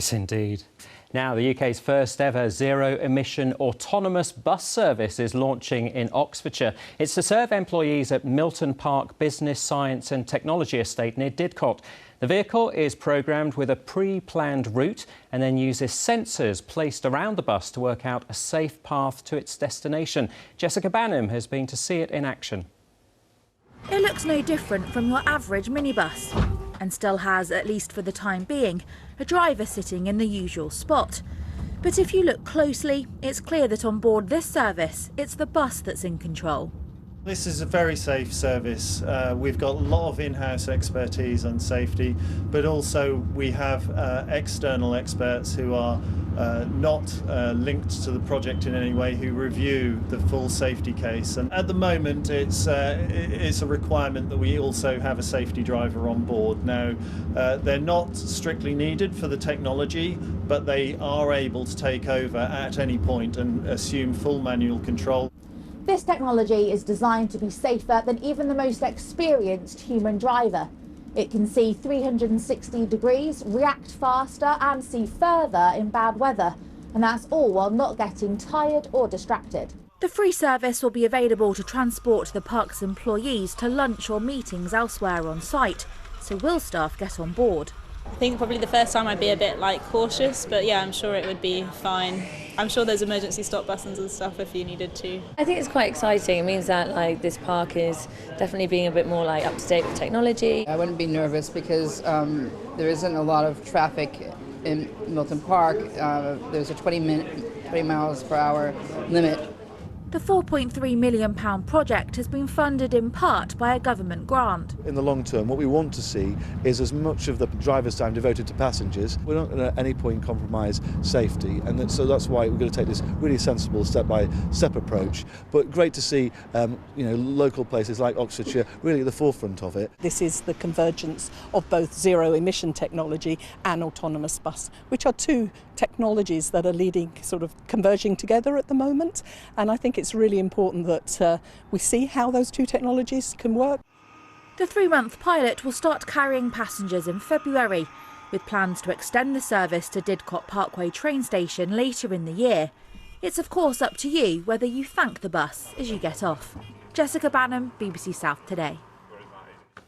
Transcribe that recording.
Yes, indeed. Now, the UK's first ever zero-emission autonomous bus service is launching in Oxfordshire. It's to serve employees at Milton Park Business, Science and Technology Estate near Didcot. The vehicle is programmed with a pre-planned route and then uses sensors placed around the bus to work out a safe path to its destination. Jessica Banham has been to see it in action. It looks no different from your average minibus and still has, at least for the time being, a driver sitting in the usual spot. But if you look closely, it's clear that on board this service, it's the bus that's in control. This is a very safe service. We've got a lot of in-house expertise on safety, but also we have external experts who are not linked to the project in any way, who review the full safety case. And at the moment, it's a requirement that we also have a safety driver on board. Now, they're not strictly needed for the technology, but they are able to take over at any point and assume full manual control. This technology is designed to be safer than even the most experienced human driver. It can see 360 degrees, react faster and see further in bad weather. And that's all while not getting tired or distracted. The free service will be available to transport the park's employees to lunch or meetings elsewhere on site. So will staff get on board? I think probably the first time I'd be a bit cautious, but yeah, I'm sure it would be fine. I'm sure there's emergency stop buttons and stuff if you needed to. I think it's quite exciting. It means that this park is definitely being a bit more up to date with technology. I wouldn't be nervous because there isn't a lot of traffic in Milton Park. There's a 20 miles per hour limit. The £4.3 million project has been funded in part by a government grant. In the long term, what we want to see is as much of the driver's time devoted to passengers. We're not going to at any point compromise safety, and so that's why we're going to take this really sensible step-by-step approach. But great to see local places like Oxfordshire really at the forefront of it. This is the convergence of both zero-emission technology and autonomous bus, which are two technologies that are converging together at the moment, and I think it's really important that we see how those two technologies can work. The 3-month pilot will start carrying passengers in February, with plans to extend the service to Didcot Parkway train station later in the year. It's of course up to you whether you thank the bus as you get off. Jessica Banham, BBC South Today.